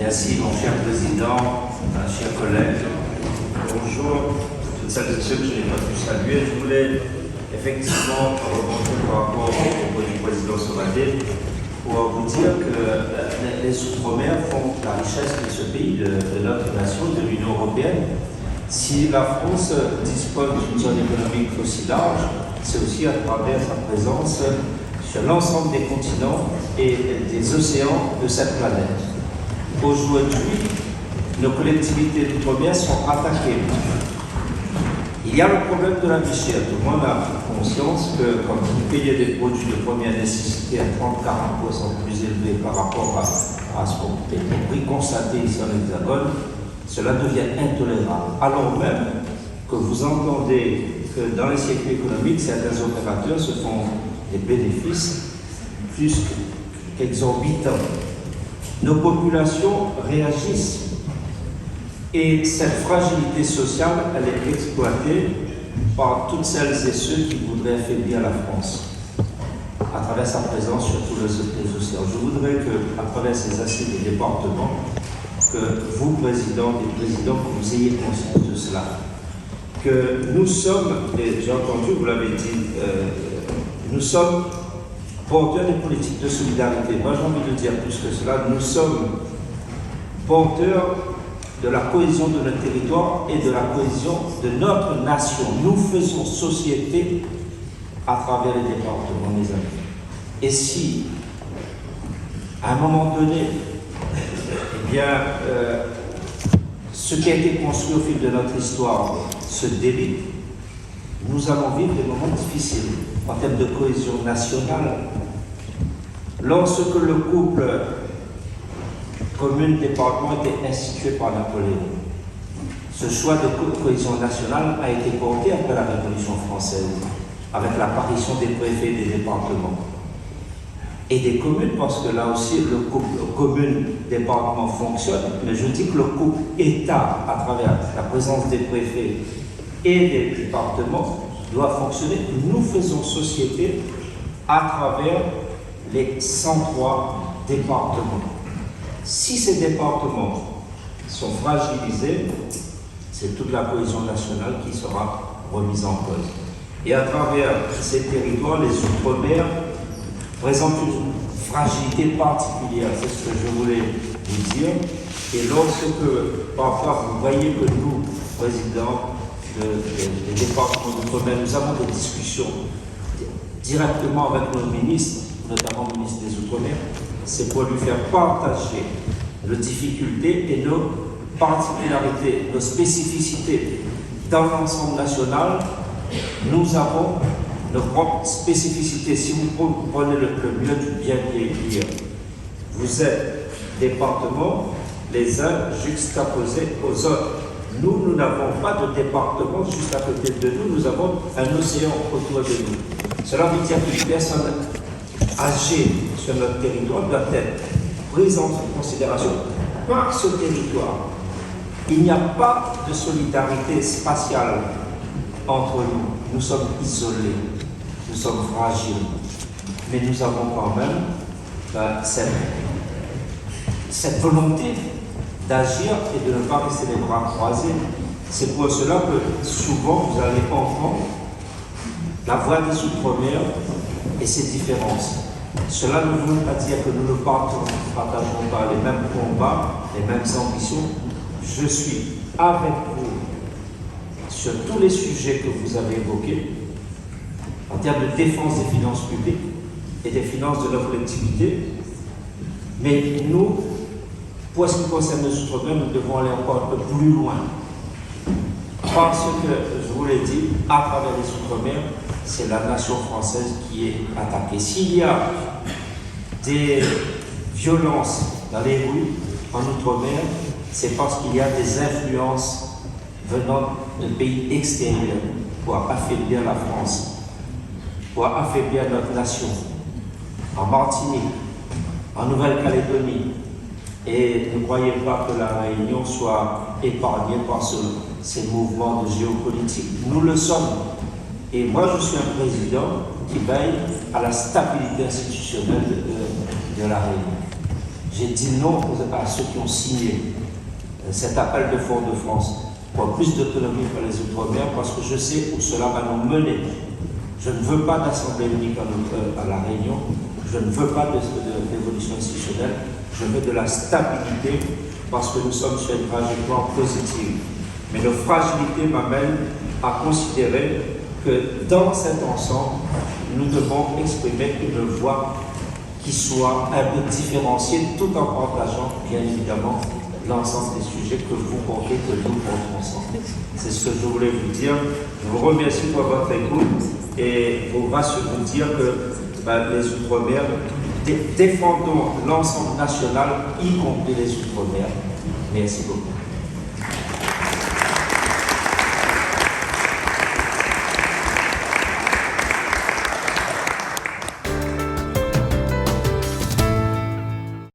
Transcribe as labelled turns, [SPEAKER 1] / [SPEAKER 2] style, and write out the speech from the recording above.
[SPEAKER 1] Merci, mon cher président, chers collègues. Bonjour, toutes celles et ceux que je n'ai pas pu saluer. Je voulais effectivement rebondir par rapport au propos du président Sauvadet pour vous dire que les Outre-mer font la richesse de ce pays, de notre nation, de l'Union européenne. Si la France dispose d'une zone économique aussi large, c'est aussi à travers sa présence sur l'ensemble des continents et des océans de cette planète. Aujourd'hui, nos collectivités d'outre-mer sont attaquées. Il y a le problème de la vie chère. Tout le monde a conscience que quand vous payez des produits de première nécessité à 30-40% plus élevés par rapport à ce qu'on prix constaté ici en Hexagone, cela devient intolérable. Alors même que vous entendez que dans les circuits économiques, certains opérateurs se font des bénéfices plus qu'exorbitants. Nos populations réagissent et cette fragilité sociale, elle est exploitée par toutes celles et ceux qui voudraient affaiblir la France à travers sa présence sur tous les océans. Je voudrais qu'à travers ces assises des départements, que vous, présidents, des présidents, que vous ayez conscience de cela. Que nous sommes, et j'ai entendu, vous l'avez dit, nous sommes porteurs des politiques de solidarité. Moi, j'ai envie de dire plus que cela, nous sommes porteurs de la cohésion de notre territoire et de la cohésion de notre nation. Nous faisons société à travers les départements, mes amis. Et si, à un moment donné, eh bien, ce qui a été construit au fil de notre histoire se délite, nous allons vivre des moments difficiles en termes de cohésion nationale. Lorsque le couple commune-département a été institué par Napoléon, ce choix de cohésion nationale a été porté après la Révolution française, avec l'apparition des préfets et des départements. Et des communes, parce que là aussi, le couple commune-département fonctionne, mais je dis que le couple État, à travers la présence des préfets et des départements, doit fonctionner. Nous faisons société à travers les 103 départements. Si ces départements sont fragilisés, c'est toute la cohésion nationale qui sera remise en cause. Et à travers ces territoires, les Outre-mer présentent une fragilité particulière, c'est ce que je voulais vous dire. Et lorsque parfois vous voyez que nous, présidents des départements d'Outre-mer, nous avons des discussions directement avec nos ministres, notamment le ministre des Outre-mer, c'est pour lui faire partager nos difficultés et nos particularités, nos spécificités. Dans l'ensemble national, nous avons nos propres spécificités. Si vous prenez le mieux du bien vieillir, vous êtes départements, les uns juxtaposés aux autres. Nous n'avons pas de département juste à côté de nous, nous avons un océan autour de nous. Cela veut dire qu'une personne âgée sur notre territoire doit être prise en considération par ce territoire. Il n'y a pas de solidarité spatiale entre nous. Nous sommes isolés, nous sommes fragiles, mais nous avons quand même cette volonté d'agir et de ne pas rester les bras croisés. C'est pour cela que souvent vous allez entendre la voix des Outre-mer et ses différences. Cela ne veut pas dire que nous ne partageons pas les mêmes combats, les mêmes ambitions. Je suis avec vous sur tous les sujets que vous avez évoqués, en termes de défense des finances publiques et des finances de nos collectivités. Mais nous, pour ce qui concerne les Outre-mer, nous devons aller encore un peu plus loin. Parce que, je vous l'ai dit, à travers les Outre-mer, c'est la nation française qui est attaquée. S'il y a des violences dans les rues en Outre-mer, c'est parce qu'il y a des influences venant de pays extérieurs pour affaiblir la France, pour affaiblir notre nation. En Martinique, en Nouvelle-Calédonie, et ne croyez pas que la Réunion soit épargnée par ces mouvements de géopolitique. Nous le sommes. Et moi, je suis un président qui veille à la stabilité institutionnelle de la Réunion.
[SPEAKER 2] j'ai dit non à ceux qui ont signé cet appel de Fort-de-France pour plus d'autonomie pour les Outre-mer, parce que je sais où cela va nous mener. Je ne veux pas d'assemblée unique à La Réunion, je ne veux pas d'évolution institutionnelle, je veux de la stabilité, parce que nous sommes sur une trajectoire positive. Mais nos fragilités m'amènent à considérer que dans cet ensemble, nous devons exprimer une voix qui soit un peu différenciée, tout en partageant, bien évidemment, l'ensemble des sujets que vous portez, que nous portons ensemble. C'est ce que je voulais vous dire. Je vous remercie pour votre écoute et vous vous dire que les Outre-mer, défendons l'ensemble national, y compris les Outre-mer. Merci beaucoup.